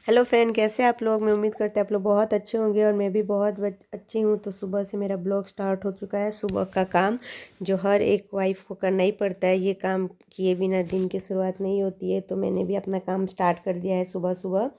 Hello friend, कैसे हैं आप लोग। मैं उम्मीद करते हैं आप लोग बहुत अच्छे होंगे और मैं भी बहुत अच्छी हूँ। तो सुबह से मेरा ब्लॉग स्टार्ट हो चुका है। सुबह का काम जो हर एक वाइफ को करना ही पड़ता है, ये काम किए बिना दिन की शुरुआत नहीं होती है। तो मैंने भी अपना काम स्टार्ट कर दिया है। सुबह सुबह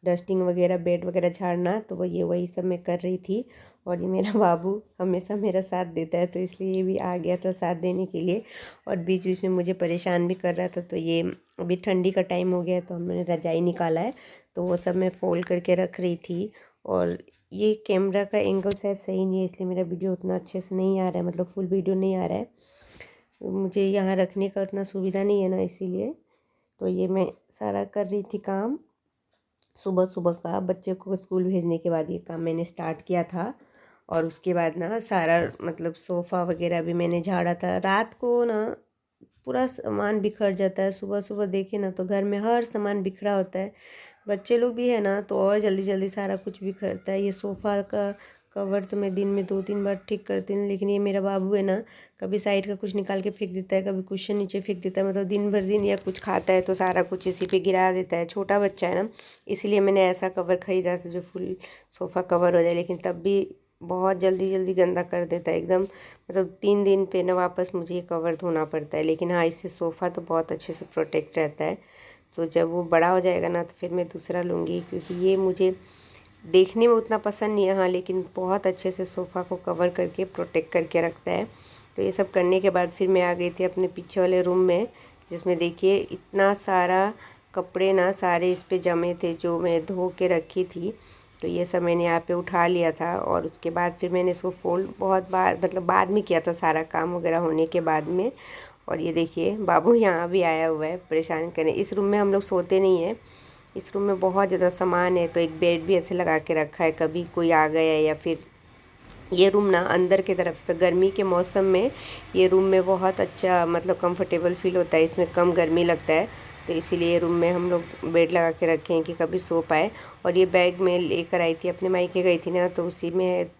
डस्टिंग वगैरह, बेड वगैरह झाड़ना, तो वही सब मैं कर रही थी। और ये मेरा बाबू हमेशा मेरा साथ देता है, तो इसलिए ये भी आ गया था साथ देने के लिए। और बीच बीच में मुझे परेशान भी कर रहा था। तो ये अभी ठंडी का टाइम हो गया, तो हमने रजाई निकाला है, तो वो सब मैं फ़ोल्ड करके रख रही थी। और ये कैमरा का एंगल शायद सही नहीं है, इसलिए मेरा वीडियो उतना अच्छे से नहीं आ रहा है, मतलब फुल वीडियो नहीं आ रहा है। मुझे यहाँ रखने का उतना सुविधा नहीं है ना, इसीलिए। तो ये मैं सारा कर रही थी काम सुबह सुबह का। बच्चे को स्कूल भेजने के बाद ये काम मैंने स्टार्ट किया था। और उसके बाद ना सारा मतलब सोफ़ा वगैरह भी मैंने झाड़ा था। रात को ना पूरा सामान बिखर जाता है। सुबह सुबह देखे ना तो घर में हर सामान बिखरा होता है। बच्चे लोग भी है ना, तो और जल्दी जल्दी सारा कुछ बिखरता है। ये सोफ़ा का कवर तो मैं दिन में 2-3 बार ठीक करती हूँ, लेकिन ये मेरा बाबू है ना, कभी साइड का कुछ निकाल के फेंक देता है, कभी कुशन नीचे फेंक देता है। मतलब दिन भर दिन या कुछ खाता है तो सारा कुछ इसी पे गिरा देता है। छोटा बच्चा है ना, इसलिए मैंने ऐसा कवर ख़रीदा था जो फुल सोफ़ा कवर हो जाए, लेकिन तब भी बहुत जल्दी जल्दी गंदा कर देता है एकदम। मतलब 3 दिन पे ना वापस मुझे ये कवर धोना पड़ता है। लेकिन हाँ, इससे सोफ़ा तो बहुत अच्छे से प्रोटेक्ट रहता है। तो जब वो बड़ा हो जाएगा ना, तो फिर मैं दूसरा लूँगी, क्योंकि ये मुझे देखने में उतना पसंद नहीं है हाँ, लेकिन बहुत अच्छे से सोफ़ा को कवर करके प्रोटेक्ट करके रखता है। तो ये सब करने के बाद फिर मैं आ गई थी अपने पीछे वाले रूम में, जिसमें देखिए इतना सारा कपड़े ना सारे इस पे जमे थे जो मैं धो के रखी थी। तो ये सब मैंने यहाँ पे उठा लिया था। और उसके बाद फिर मैंने इसको फोल्ड बहुत बार, मतलब बाद में किया था सारा काम वगैरह होने के बाद में। और ये देखिए बाबू यहाँ भी आया हुआ है परेशान करने। इस रूम में हम लोग सोते नहीं हैं, इस रूम में बहुत ज़्यादा सामान है। तो एक बेड भी ऐसे लगा के रखा है, कभी कोई आ गया या फिर ये रूम ना अंदर की तरफ, तो गर्मी के मौसम में ये रूम में बहुत अच्छा मतलब कंफर्टेबल फील होता है, इसमें कम गर्मी लगता है। तो इसीलिए रूम में हम लोग बेड लगा के रखे हैं कि कभी सो पाए। और ये बैग मैं लेकर आई थी, अपने मायके गई थी ना, तो उसी में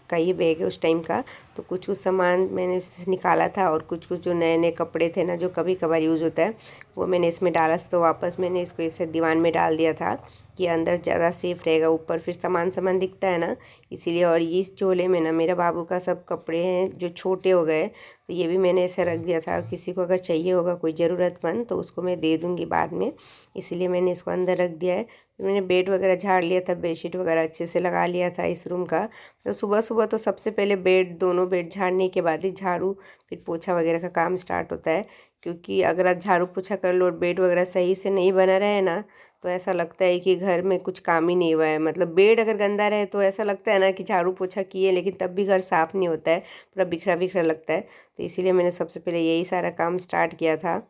का ये बैग है उस टाइम का। तो कुछ कुछ सामान मैंने इससे निकाला था, और कुछ कुछ जो नए नए कपड़े थे ना, जो कभी कभार यूज़ होता है, वो मैंने इसमें डाला था। तो वापस मैंने इसको इसे दीवान में डाल दिया था कि अंदर ज़्यादा सेफ़ रहेगा, ऊपर फिर सामान सामान दिखता है ना, इसीलिए। और इस झोले में ना मेरा बाबू का सब कपड़े हैं जो छोटे हो गए, तो ये भी मैंने ऐसे रख दिया था। किसी को अगर चाहिए होगा कोई ज़रूरतमंद तो उसको मैं दे दूँगी बाद में, इसीलिए मैंने इसको अंदर रख दिया है। फिर मैंने बेड वगैरह झाड़ लिया था, बेडशीट वगैरह अच्छे से लगा लिया था इस रूम का। तो सुबह सुबह तो सबसे पहले दोनों बेड झाड़ने के बाद ही झाड़ू फिर पोछा वगैरह का काम स्टार्ट होता है। क्योंकि अगर आप झाड़ू पोछा कर लो और बेड वगैरह सही से नहीं बना रहे ना, तो ऐसा लगता है कि घर में कुछ काम ही नहीं हुआ है। मतलब बेड अगर गंदा रहे तो ऐसा लगता है ना कि झाड़ू पोछा किए, लेकिन तब भी घर साफ़ नहीं होता है, पूरा बिखरा बिखरा लगता है। तो इसीलिए मैंने सबसे पहले यही सारा काम स्टार्ट किया था।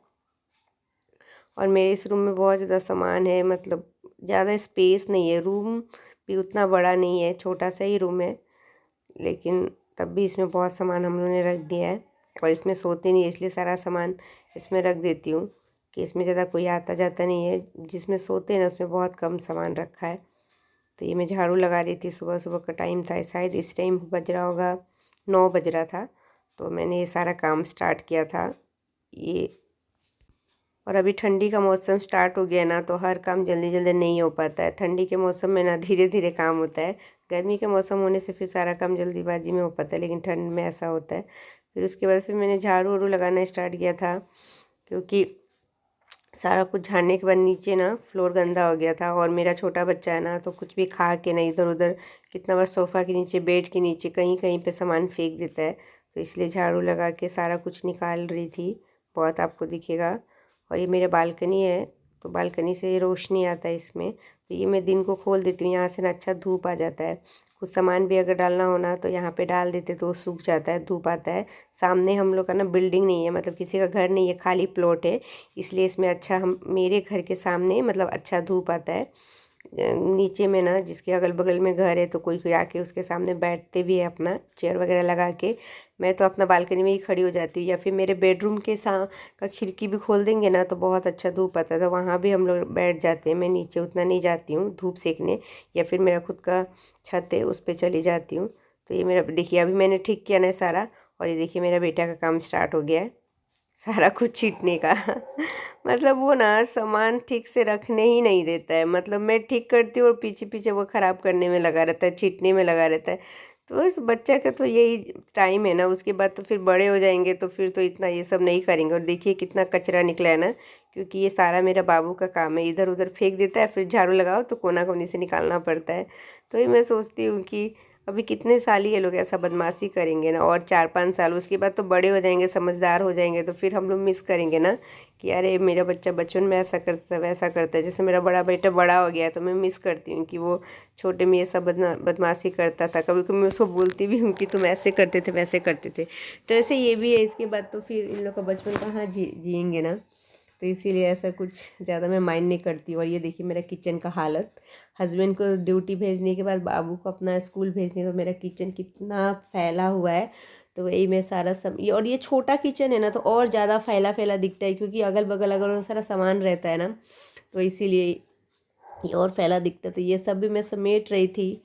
और मेरे इस रूम में बहुत ज़्यादा सामान है, मतलब ज़्यादा स्पेस नहीं है, रूम भी उतना बड़ा नहीं है, छोटा सा ही रूम है, लेकिन तब भी इसमें बहुत सामान हम लोगों ने रख दिया है। और इसमें सोते नहीं है, इसलिए सारा सामान इसमें रख देती हूँ कि इसमें ज़्यादा कोई आता जाता नहीं है। जिसमें सोते हैं ना, उसमें बहुत कम सामान रखा है। तो ये मैं झाड़ू लगा रही थी, सुबह सुबह का टाइम था, शायद इस टाइम बज रहा होगा 9 बज रहा था। तो मैंने ये सारा काम स्टार्ट किया था ये। और अभी ठंडी का मौसम स्टार्ट हो गया ना, तो हर काम जल्दी जल्दी नहीं हो पाता है। ठंडी के मौसम में ना धीरे धीरे काम होता है। गर्मी के मौसम होने से फिर सारा काम जल्दीबाजी में हो पाता है, लेकिन ठंड में ऐसा होता है। फिर उसके बाद फिर मैंने झाड़ू वाड़ू लगाना स्टार्ट किया था, क्योंकि सारा कुछ झाड़ने के बाद नीचे ना फ्लोर गंदा हो गया था। और मेरा छोटा बच्चा है ना, तो कुछ भी खा के ना इधर उधर कितना बार सोफ़ा के नीचे, बेड के नीचे, कहीं कहीं पे सामान फेंक देता है। तो इसलिए झाड़ू लगा के सारा कुछ निकाल रही थी, बहुत आपको दिखेगा। और ये मेरा बालकनी है, तो बालकनी से रोशनी आता है इसमें, तो ये मैं दिन को खोल देती हूँ, यहाँ से ना अच्छा धूप आ जाता है। कुछ सामान भी अगर डालना होना तो यहाँ पे डाल देते तो सूख जाता है, धूप आता है। सामने हम लोग का ना बिल्डिंग नहीं है, मतलब किसी का घर नहीं है, खाली प्लॉट है, इसलिए इसमें अच्छा, हम मेरे घर के सामने मतलब अच्छा धूप आता है। नीचे में ना जिसके अगल बगल में घर है, तो कोई कोई आके उसके सामने बैठते भी है अपना चेयर वगैरह लगा के। मैं तो अपना बालकनी में ही खड़ी हो जाती हूँ, या फिर मेरे बेडरूम के का खिड़की भी खोल देंगे ना, तो बहुत अच्छा धूप आता है, तो वहाँ भी हम लोग बैठ जाते हैं। मैं नीचे उतना नहीं जाती हूँ धूप सेकने, या फिर मेरा खुद का छत है उस पर चली जाती हूँ। तो ये मेरा देखिए, अभी मैंने ठीक किया ना सारा। और ये देखिए मेरा बेटा का काम स्टार्ट हो गया है। सारा कुछ छीटने का। मतलब वो ना सामान ठीक से रखने ही नहीं देता है, मतलब मैं ठीक करती हूँ और पीछे पीछे वो ख़राब करने में लगा रहता है, छीटने में लगा रहता है। तो इस बच्चा का तो यही टाइम है ना, उसके बाद तो फिर बड़े हो जाएंगे तो फिर तो इतना ये सब नहीं करेंगे। और देखिए कितना कचरा निकला है ना, क्योंकि ये सारा मेरा बाबू का काम है, इधर उधर फेंक देता है, फिर झाड़ू लगाओ तो कोना कोनी से निकालना पड़ता है। तो ये मैं सोचती हूँ कि अभी कितने साल ही ये लोग ऐसा बदमाशी करेंगे ना, और 4-5 साल उसके बाद तो बड़े हो जाएंगे, समझदार हो जाएंगे, तो फिर हम लोग मिस करेंगे ना कि अरे मेरा बच्चा बचपन में ऐसा करता था वैसा करता है। जैसे मेरा बड़ा बेटा बड़ा हो गया है तो मैं मिस करती हूँ कि वो छोटे में ये सब बदमाशी करता था। कभी कभी मैं उसको बोलती भी हूँ कि तुम ऐसे करते थे वैसे करते थे। तो ऐसे ये भी है, इसके बाद तो फिर इन लोग का बचपन कहाँ जिएंगे ना, तो इसीलिए ऐसा कुछ ज़्यादा मैं माइंड नहीं करती। और ये देखिए मेरा किचन का हालत, हस्बैंड को ड्यूटी भेजने के बाद बाबू को अपना स्कूल भेजने के बाद मेरा किचन कितना फैला हुआ है। तो वही मैं सारा सब ये, और ये छोटा किचन है ना तो और ज़्यादा फैला फैला दिखता है, क्योंकि अगल बगल अगर सारा सामान रहता है ना तो इसीलिए ये और फैला दिखता है। तो ये सब भी मैं समेट रही थी।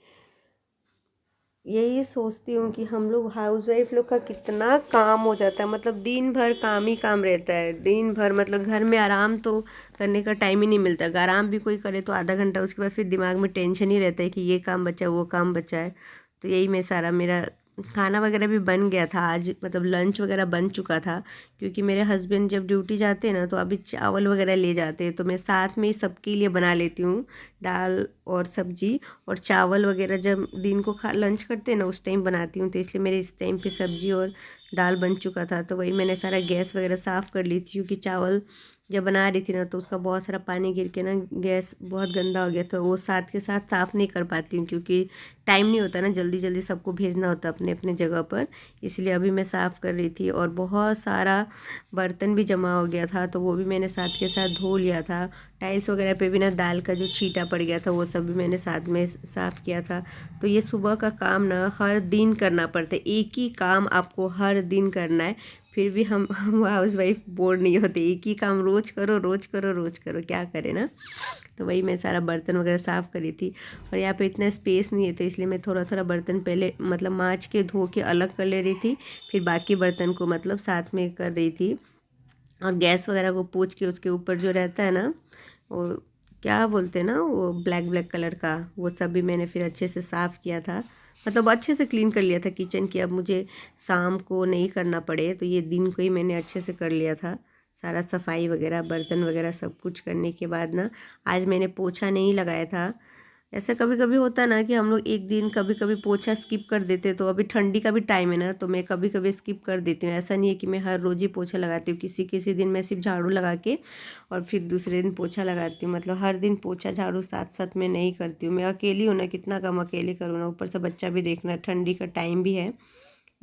यही सोचती हूँ कि हम लोग हाउस वाइफ लोग का कितना काम हो जाता है, मतलब दिन भर काम ही काम रहता है, दिन भर मतलब घर में आराम तो करने का टाइम ही नहीं मिलता। अगर आराम भी कोई करे तो आधा घंटा, उसके बाद फिर दिमाग में टेंशन ही रहता है कि ये काम बचा है वो काम बचा है। तो यही मैं सारा मेरा खाना वगैरह भी बन गया था आज, मतलब लंच वगैरह बन चुका था, क्योंकि मेरे हस्बैंड जब ड्यूटी जाते हैं ना तो अभी चावल वगैरह ले जाते हैं, तो मैं साथ में ही सबके लिए बना लेती हूँ, दाल और सब्जी और चावल वगैरह जब दिन को खा लंच करते हैं ना उस टाइम बनाती हूँ। तो इसलिए मेरे इस टाइम पे सब्जी और दाल बन चुका था, तो वही मैंने सारा गैस वगैरह साफ़ कर ली थी, क्योंकि चावल जब बना रही थी ना तो उसका बहुत सारा पानी गिर के ना गैस बहुत गंदा हो गया, तो वो साथ के साथ साफ़ नहीं कर पाती हूँ, क्योंकि टाइम नहीं होता ना, जल्दी जल्दी सबको भेजना होता अपने अपने जगह पर। इसलिए अभी मैं साफ़ कर रही थी, और बहुत सारा बर्तन भी जमा हो गया था तो वो भी मैंने साथ के साथ धो लिया था। टाइल्स वगैरह पे भी ना दाल का जो छींटा पड़ गया था वो सब भी मैंने साथ में साफ़ किया था। तो ये सुबह का काम ना हर दिन करना पड़ता है, एक ही काम आपको हर दिन करना है, फिर भी हम हाउस वाइफ बोर नहीं होते, एक ही काम रोज़ करो रोज़ करो रोज़ करो, क्या करें ना। तो वही मैं सारा बर्तन वगैरह साफ़ करी थी, और यहाँ पे इतना स्पेस नहीं है तो इसलिए मैं थोड़ा थोड़ा बर्तन पहले मतलब माँज के धो के अलग कर ले रही थी, फिर बाकी बर्तन को मतलब साथ में कर रही थी। और गैस वगैरह को पोंछ के उसके ऊपर जो रहता है ना वो क्या बोलते हैं ना, वो ब्लैक ब्लैक कलर का, वो सब भी मैंने फिर अच्छे से साफ़ किया था, मतलब अच्छे से क्लीन कर लिया था किचन की। अब मुझे शाम को नहीं करना पड़े तो ये दिन को ही मैंने अच्छे से कर लिया था सारा सफाई वगैरह, बर्तन वगैरह सब कुछ करने के बाद ना आज मैंने पोछा नहीं लगाया था। ऐसा कभी कभी होता है ना कि हम लोग एक दिन कभी कभी पोछा स्किप कर देते, तो अभी ठंडी का भी टाइम है ना तो मैं कभी कभी स्किप कर देती हूँ। ऐसा नहीं है कि मैं हर रोज़ ही पोछा लगाती हूँ, किसी किसी दिन मैं सिर्फ झाड़ू लगा के और फिर दूसरे दिन पोछा लगाती हूँ, मतलब हर दिन पोछा झाड़ू साथ साथ में नहीं करती हूँ। मैं अकेली हूँ ना, कितना कम अकेले करूँ ना, ऊपर से बच्चा भी देखना, ठंडी का टाइम भी है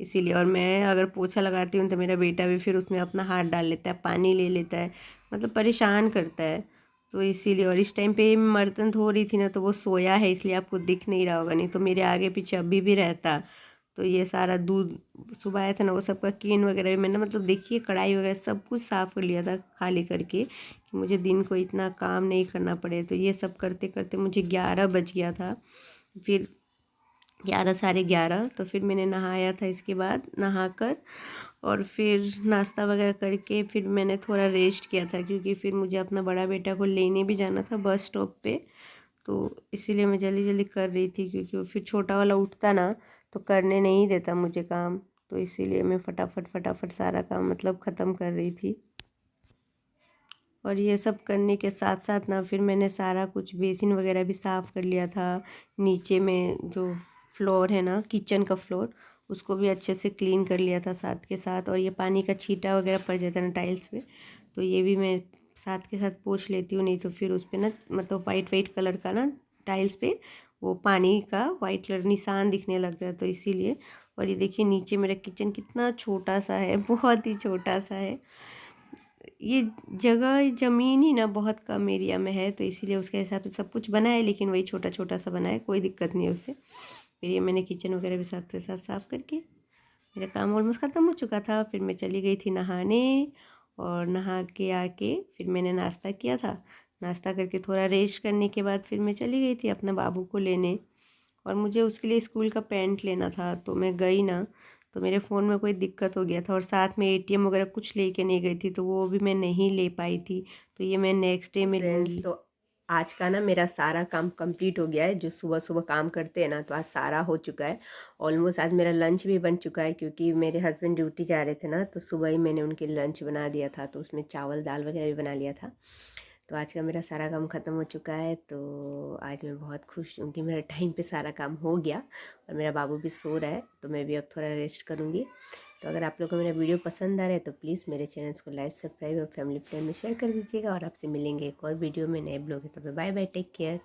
इसीलिए। और मैं अगर पोछा लगाती हूँ तो मेरा बेटा भी फिर उसमें अपना हाथ डाल लेता है, पानी ले लेता है, मतलब परेशान करता है, तो इसीलिए। और इस टाइम पे मैं बर्तन धो रही थी ना तो वो सोया है इसलिए आपको दिख नहीं रहा होगा, नहीं तो मेरे आगे पीछे अभी भी रहता। तो ये सारा दूध सुबह आया था ना वो सबका केन वगैरह भी मैंने मतलब देखिए कढ़ाई वगैरह सब कुछ साफ़ कर लिया था खाली करके, कि मुझे दिन को इतना काम नहीं करना पड़े। तो ये सब करते करते मुझे 11 बज गया था, फिर 11 साढ़े 11, तो फिर मैंने नहाया था, इसके बाद नहाकर और फिर नाश्ता वगैरह करके फिर मैंने थोड़ा रेस्ट किया था, क्योंकि फिर मुझे अपना बड़ा बेटा को लेने भी जाना था बस स्टॉप पे। तो इसीलिए मैं जल्दी जल्दी कर रही थी, क्योंकि वो फिर छोटा वाला उठता ना तो करने नहीं देता मुझे काम, तो इसीलिए मैं फटाफट फटाफट सारा काम मतलब ख़त्म कर रही थी। और ये सब करने के साथ साथ ना फिर मैंने सारा कुछ बेसिन वगैरह भी साफ़ कर लिया था। नीचे में जो फ्लोर है ना किचन का फ्लोर, उसको भी अच्छे से क्लीन कर लिया था साथ के साथ। और ये पानी का छींटा वगैरह पड़ जाता है ना टाइल्स पे, तो ये भी मैं साथ के साथ पोंछ लेती हूँ, नहीं तो फिर उस पर ना मतलब वाइट वाइट कलर का ना टाइल्स पे वो पानी का वाइट कलर निशान दिखने लगता है, तो इसीलिए। और ये देखिए नीचे मेरा किचन कितना छोटा सा है, बहुत ही छोटा सा है। ये जगह ज़मीन ही ना बहुत कम एरिया में है, तो इसीलिए उसके हिसाब से सब कुछ बना है, लेकिन वही छोटा छोटा सा बना है, कोई दिक्कत नहीं है उससे। फिर ये मैंने किचन वगैरह भी साथ के साथ साफ़ करके मेरा काम ऑलमोस्ट ख़त्म हो चुका था। फिर मैं चली गई थी नहाने, और नहा के आके फिर मैंने नाश्ता किया था। नाश्ता करके थोड़ा रेस्ट करने के बाद फिर मैं चली गई थी अपने बाबू को लेने, और मुझे उसके लिए स्कूल का पैंट लेना था, तो मैं गई ना, तो मेरे फ़ोन में कोई दिक्कत हो गया था और साथ में एटीएम वगैरह कुछ लेके नहीं गई थी, तो वो भी मैं नहीं ले पाई थी। तो ये मैं नेक्स्ट डे में लूँगी। तो आज का ना मेरा सारा काम कंप्लीट हो गया है, जो सुबह सुबह काम करते हैं ना, तो आज सारा हो चुका है। ऑलमोस्ट आज मेरा लंच भी बन चुका है, क्योंकि मेरे हस्बैंड ड्यूटी जा रहे थे ना, तो सुबह ही मैंने उनके लंच बना दिया था, तो उसमें चावल दाल वगैरह भी बना लिया था। तो आज का मेरा सारा काम ख़त्म हो चुका है। तो आज मैं बहुत खुश हूँ कि मेरा टाइम पे सारा काम हो गया और मेरा बाबू भी सो रहा है, तो मैं भी अब थोड़ा रेस्ट करूँगी। तो अगर आप लोगों को मेरा वीडियो पसंद आ रहा है तो प्लीज़ मेरे चैनल को लाइक, सब्सक्राइब और फैमिली फ्रेंड में शेयर कर दीजिएगा। और आपसे मिलेंगे एक और वीडियो में नए ब्लॉग है। तो बाय बाय, टेक केयर।